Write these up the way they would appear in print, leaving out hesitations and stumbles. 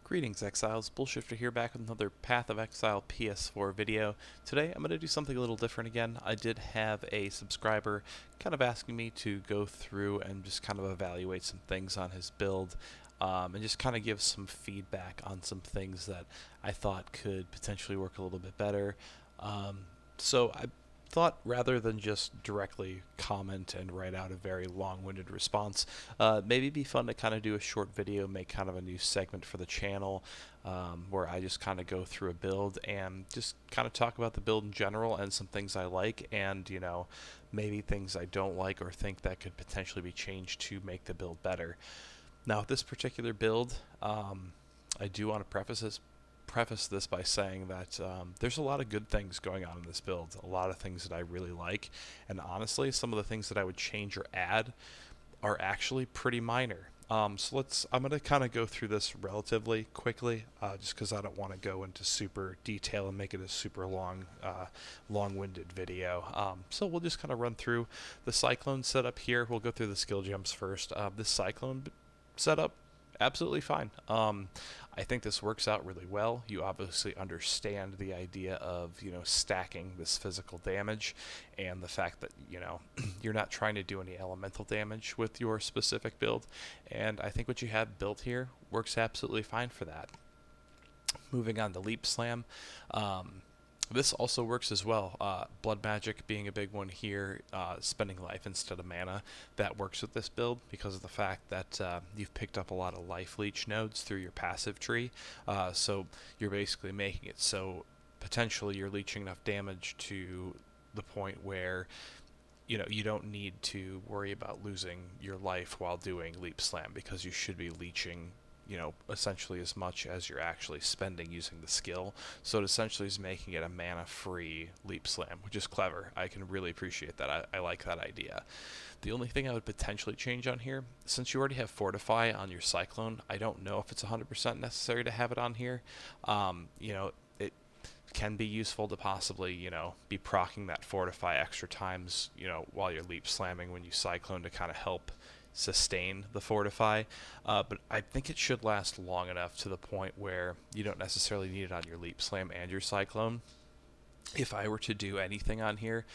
Greetings Exiles, BullShifter here back with another Path of Exile PS4 video. Today I'm going to do something a little different again. I did have a subscriber kind of asking me to go through and just kind of evaluate some things on his build and just kind of give some feedback on some things that I thought could potentially work a little bit better. So I thought rather than just directly comment and write out a very long-winded response, maybe it'd be fun to kind of do a short video, make kind of a new segment for the channel where I just kind of go through a build and just kind of talk about the build in general and some things I like and, maybe things I don't like or think that could potentially be changed to make the build better. Now, with this particular build, I do want to preface this by saying that there's a lot of good things going on in this build, a lot of things that I really like, and honestly, some of the things that I would change or add are actually pretty minor. I'm going to kind of go through this relatively quickly, just because I don't want to go into super detail and make it a super long-winded video. So we'll just kind of run through the Cyclone setup here. We'll go through the skill gems first. This Cyclone setup, absolutely fine. I think this works out really well. You obviously understand the idea of, stacking this physical damage and the fact that, you're not trying to do any elemental damage with your specific build. And I think what you have built here works absolutely fine for that. Moving on to Leap Slam. This also works as well. Blood Magic being a big one here, spending life instead of mana, that works with this build because of the fact that you've picked up a lot of life leech nodes through your passive tree. So you're basically making it so potentially you're leeching enough damage to the point where you don't need to worry about losing your life while doing Leap Slam because you should be leeching essentially as much as you're actually spending using the skill. So it essentially is making it a mana-free Leap Slam, which is clever. I can really appreciate that. I like that idea. The only thing I would potentially change on here, since you already have Fortify on your Cyclone, I don't know if it's 100% necessary to have it on here. It can be useful to possibly, be proccing that Fortify extra times, while you're Leap Slamming when you Cyclone to kind of help sustain the Fortify, but I think it should last long enough to the point where you don't necessarily need it on your Leap Slam and your Cyclone. If I were to do anything on here,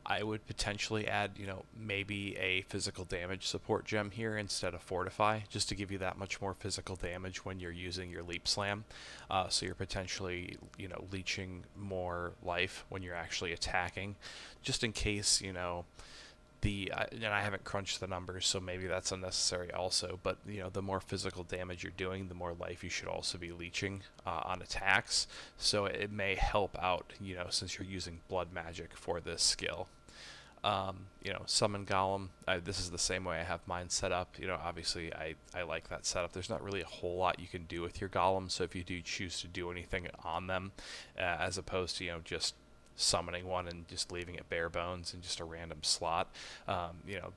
I would potentially add, maybe a physical damage support gem here instead of Fortify, just to give you that much more physical damage when you're using your Leap Slam. So you're potentially, leeching more life when you're actually attacking, just in case, and I haven't crunched the numbers, so maybe that's unnecessary also, but the more physical damage you're doing, the more life you should also be leeching on attacks, so it may help out, since you're using blood magic for this skill. Summon Golem, this is the same way I have mine set up. Obviously I like that setup. There's not really a whole lot you can do with your Golem, so if you do choose to do anything on them, as opposed to, just summoning one and just leaving it bare bones in just a random slot,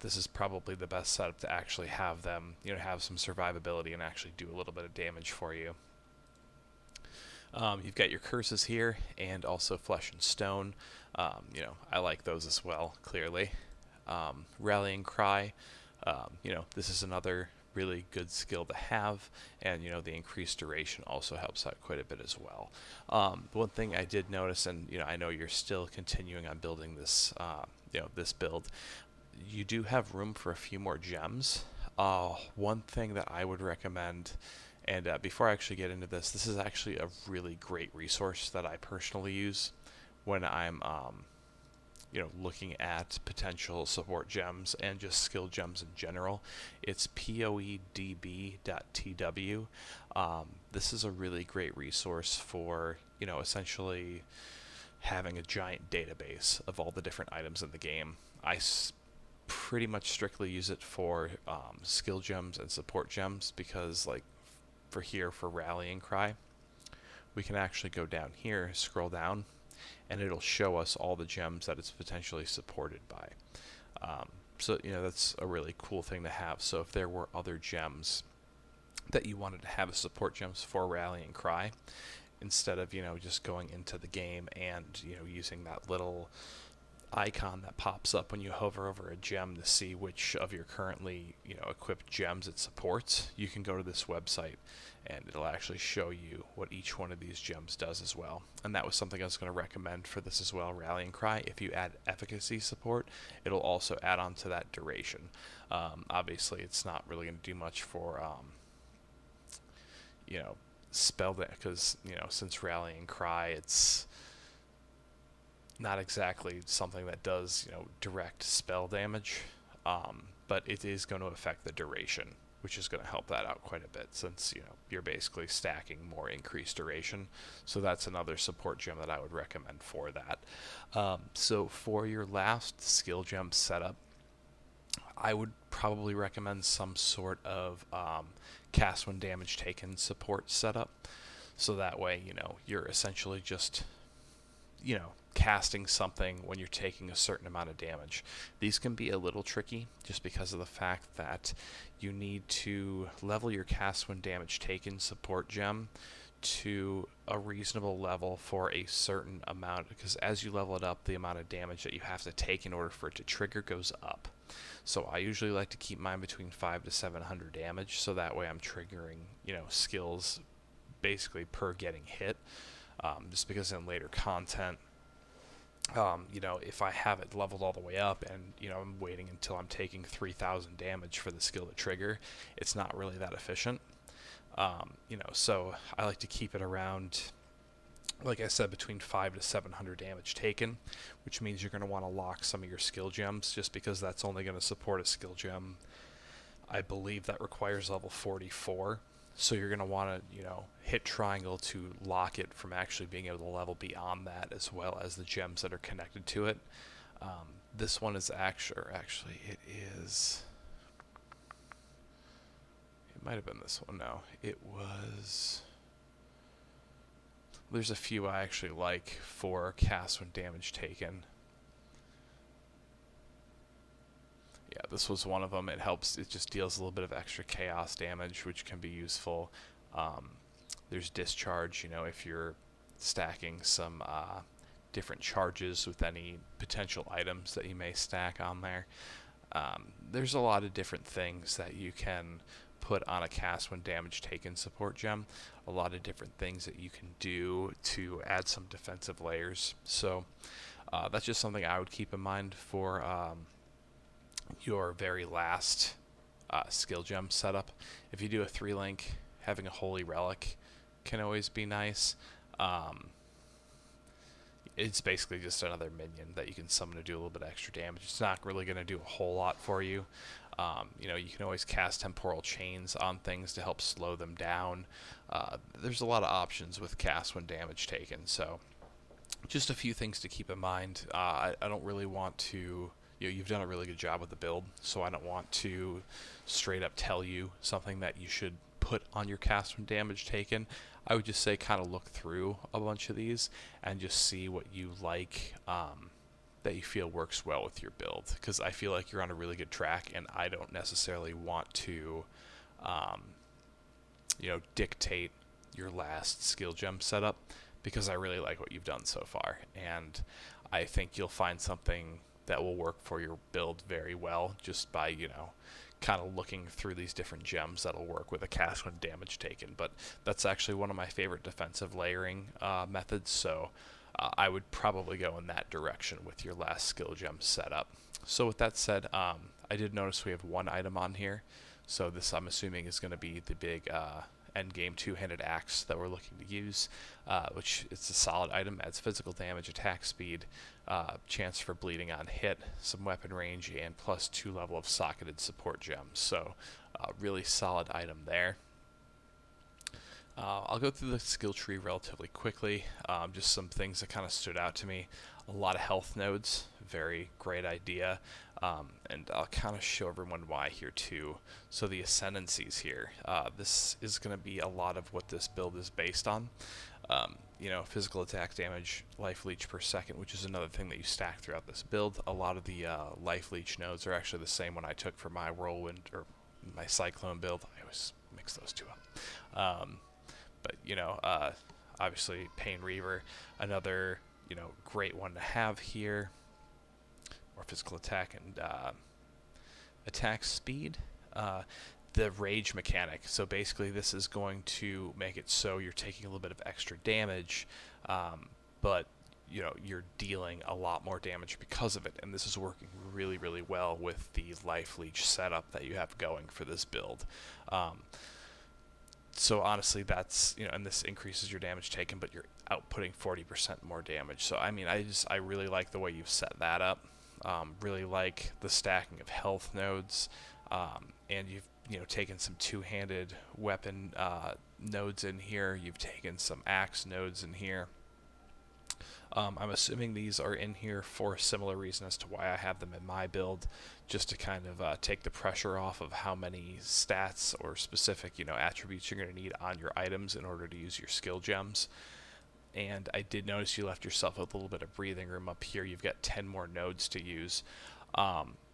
this is probably the best setup to actually have them, have some survivability and actually do a little bit of damage for you. You've got your curses here and also Flesh and Stone. I like those as well, clearly. Rallying Cry, this is another really good skill to have, and the increased duration also helps out quite a bit as well. One thing I did notice, and I know you're still continuing on building this this build, you do have room for a few more gems. One thing that I would recommend, and before I actually get into this is actually a really great resource that I personally use when I'm looking at potential support gems and just skill gems in general. It's poedb.tw. This is a really great resource for, essentially having a giant database of all the different items in the game. I pretty much strictly use it for skill gems and support gems because, like, for Rallying Cry, we can actually go down here, scroll down, and it'll show us all the gems that it's potentially supported by. So that's a really cool thing to have. So if there were other gems that you wanted to have as support gems for Rallying Cry, instead of just going into the game and using that little icon that pops up when you hover over a gem to see which of your currently equipped gems it supports. You can go to this website and it'll actually show you what each one of these gems does as well. And that was something I was going to recommend for this as well, Rallying Cry. If you add efficacy support, it'll also add on to that duration. Obviously it's not really going to do much for spell that, because since Rallying Cry, it's not exactly something that does direct spell damage, but it is going to affect the duration, which is going to help that out quite a bit, since you're basically stacking more increased duration. So that's another support gem that I would recommend for that. So for your last skill gem setup, I would probably recommend some sort of cast when damage taken support setup. So that way, you're essentially just casting something when you're taking a certain amount of damage. These can be a little tricky just because of the fact that you need to level your cast when damage taken support gem to a reasonable level for a certain amount, because as you level it up, the amount of damage that you have to take in order for it to trigger goes up. So I usually like to keep mine between 500 to 700 damage, so that way I'm triggering skills basically per getting hit. Just because in later content, if I have it leveled all the way up and I'm waiting until I'm taking 3,000 damage for the skill to trigger, it's not really that efficient. So I like to keep it around, like I said, between 500 to 700 damage taken, which means you're going to want to lock some of your skill gems, just because that's only going to support a skill gem, I believe, that requires level 44. So you're going to want to, hit triangle to lock it from actually being able to level beyond that, as well as the gems that are connected to it. This one is actually it is. It might have been this one. No, it was. There's a few I actually like for cast when damage taken. Yeah, this was one of them. It helps. It just deals a little bit of extra chaos damage, which can be useful. There's discharge. If you're stacking some different charges with any potential items that you may stack on there. There's a lot of different things that you can put on a cast when damage taken support gem. A lot of different things that you can do to add some defensive layers. So that's just something I would keep in mind for your very last skill gem setup. If you do a 3-link, having a holy relic can always be nice. It's basically just another minion that you can summon to do a little bit extra damage. It's not really going to do a whole lot for you. You can always cast temporal chains on things to help slow them down. There's a lot of options with cast when damage taken, so just a few things to keep in mind. I don't really want to. You've done a really good job with the build, so I don't want to straight up tell you something that you should put on your cast when damage taken. I would just say kind of look through a bunch of these and just see what you like, that you feel works well with your build, because I feel like you're on a really good track, and I don't necessarily want to dictate your last skill gem setup, because I really like what you've done so far, and I think you'll find something that will work for your build very well just by kind of looking through these different gems that'll work with a cast when damage taken. But that's actually one of my favorite defensive layering methods, so I would probably go in that direction with your last skill gem setup. So with that said, I did notice we have one item on here, so this I'm assuming is going to be the big endgame two-handed axe that we're looking to use, which it's a solid item, adds physical damage, attack speed, chance for bleeding on hit, some weapon range, and +2 level of socketed support gems. So really solid item there. I'll go through the skill tree relatively quickly. Just some things that kind of stood out to me. A lot of health nodes, very great idea. And I'll kind of show everyone why here too. So the ascendancies here, this is going to be a lot of what this build is based on. Physical attack damage, life leech per second, which is another thing that you stack throughout this build. A lot of the life leech nodes are actually the same one I took for my whirlwind or my cyclone build. I always mix those two up. But obviously Pain Reaver, another great one to have here. or physical attack and attack speed. The rage mechanic. So basically, this is going to make it so you're taking a little bit of extra damage, but you're dealing a lot more damage because of it. And this is working really, really well with the life leech setup that you have going for this build. So honestly, that's and this increases your damage taken, but you're outputting 40% more damage. So I mean, I really like the way you've set that up. Really like the stacking of health nodes, and you've taken some two-handed weapon nodes in here. You've taken some axe nodes in here. I'm assuming these are in here for a similar reason as to why I have them in my build, just to kind of take the pressure off of how many stats or specific attributes you're going to need on your items in order to use your skill gems. And I did notice you left yourself a little bit of breathing room up here. You've got 10 more nodes to use.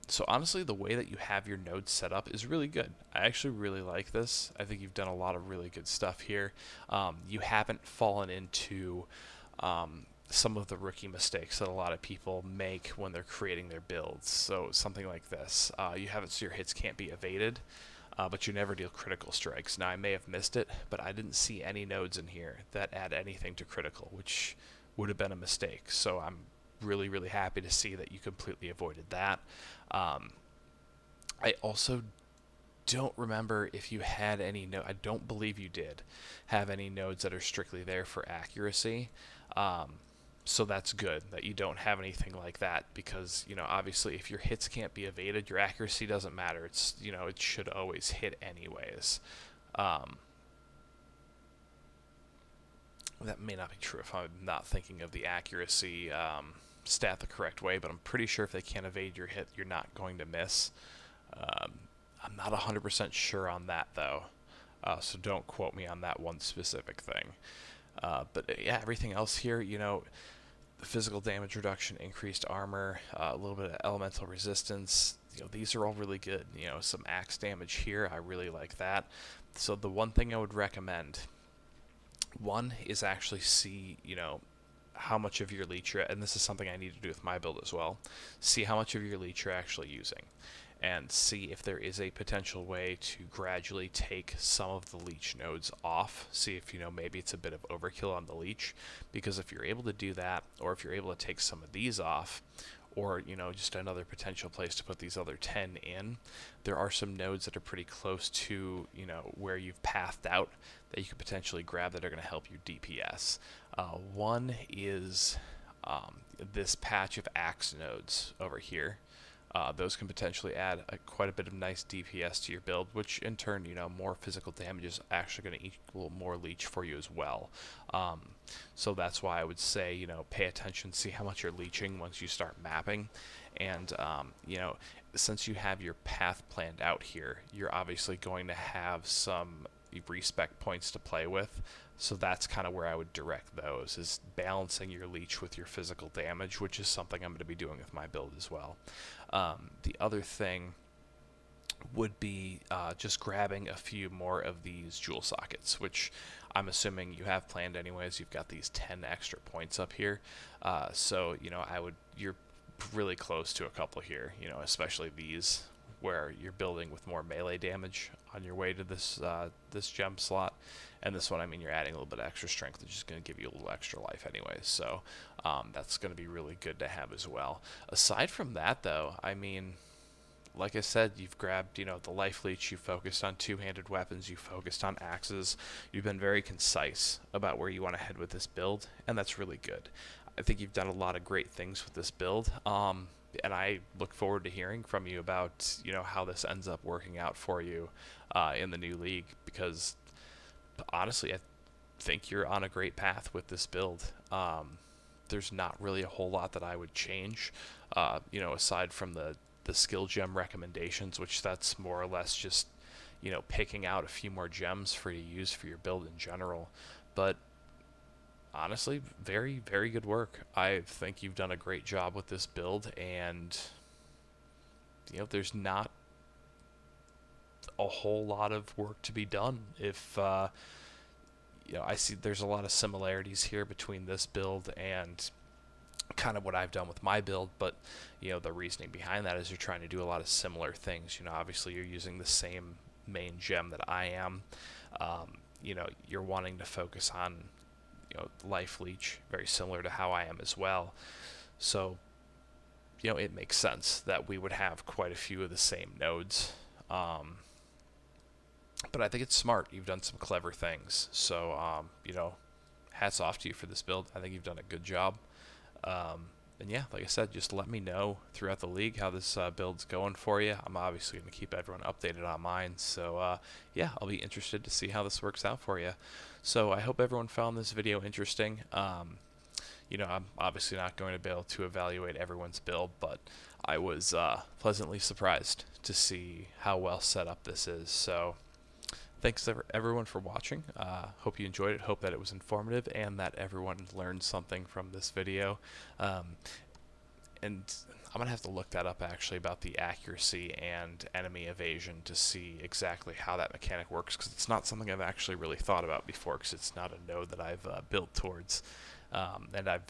So honestly, the way that you have your nodes set up is really good. I actually really like this. I think you've done a lot of really good stuff here. You haven't fallen into some of the rookie mistakes that a lot of people make when they're creating their builds. So something like this. You have it so your hits can't be evaded, but you never deal critical strikes. Now, I may have missed it, but I didn't see any nodes in here that add anything to critical, which would have been a mistake. So I'm really, really happy to see that you completely avoided that. I also don't remember if you had any I don't believe you did have any nodes that are strictly there for accuracy. So that's good that you don't have anything like that, because obviously if your hits can't be evaded, your accuracy doesn't matter. It's it should always hit anyways. That may not be true if I'm not thinking of the accuracy stat the correct way, but I'm pretty sure if they can't evade your hit, you're not going to miss. I'm not 100% sure on that though, so don't quote me on that one specific thing. But yeah, everything else here, the physical damage reduction, increased armor, a little bit of elemental resistance, these are all really good. Some axe damage here, I really like that. So the one thing I would recommend, one is actually see, how much of your leech you're, and this is something I need to do with my build as well, see how much of your leech you're actually using, and see if there is a potential way to gradually take some of the leech nodes off. See if maybe it's a bit of overkill on the leech, because if you're able to do that, or if you're able to take some of these off, or just another potential place to put these other 10 in, there are some nodes that are pretty close to where you've pathed out that you could potentially grab that are going to help you DPS. One is this patch of axe nodes over here. Those can potentially add quite a bit of nice DPS to your build, which in turn, more physical damage is actually going to equal more leech for you as well. So that's why I would say, pay attention, see how much you're leeching once you start mapping. And, since you have your path planned out here, you're obviously going to have some respec points to play with. So that's kind of where I would direct those, is balancing your leech with your physical damage, which is something I'm going to be doing with my build as well. The other thing would be just grabbing a few more of these jewel sockets, which I'm assuming you have planned anyways. You've got these 10 extra points up here. So, you're really close to a couple here, especially these, where you're building with more melee damage on your way to this this gem slot. And this one, you're adding a little bit of extra strength, which is going to give you a little extra life anyways. So that's going to be really good to have as well. Aside from that, though, like I said, you've grabbed, the life leech, you focused on two-handed weapons, you focused on axes. You've been very concise about where you want to head with this build, and that's really good. I think you've done a lot of great things with this build. And I look forward to hearing from you about, how this ends up working out for you in the new league, because honestly, I think you're on a great path with this build. There's not really a whole lot that I would change, aside from the skill gem recommendations, which that's more or less just, picking out a few more gems for you to use for your build in general. But honestly, very, very good work. I think you've done a great job with this build, and there's not a whole lot of work to be done. If I see there's a lot of similarities here between this build and kind of what I've done with my build, but the reasoning behind that is you're trying to do a lot of similar things. Obviously you're using the same main gem that I am. You're wanting to focus on life leech, very similar to how I am as well. So it makes sense that we would have quite a few of the same nodes. But I think it's smart. You've done some clever things. So hats off to you for this build. I think you've done a good job. And yeah, like I said, just let me know throughout the league how this build's going for you. I'm obviously going to keep everyone updated on mine. So yeah, I'll be interested to see how this works out for you. So I hope everyone found this video interesting. I'm obviously not going to be able to evaluate everyone's build, but I was pleasantly surprised to see how well set up this is. So thanks everyone for watching. Hope you enjoyed it. Hope that it was informative and that everyone learned something from this video. And I'm going to have to look that up actually about the accuracy and enemy evasion to see exactly how that mechanic works, because it's not something I've actually really thought about before, because it's not a node that I've built towards. And I've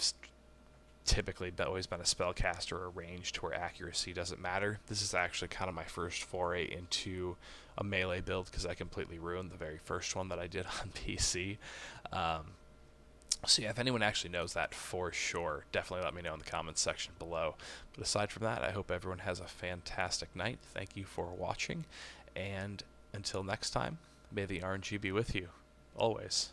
typically always been a spellcaster or ranged where accuracy doesn't matter. This is actually kind of my first foray into a melee build, because I completely ruined the very first one that I did on PC. So yeah, if anyone actually knows that for sure, definitely let me know in the comments section below. But aside from that, I hope everyone has a fantastic night. Thank you for watching, and until next time, may the RNG be with you, always.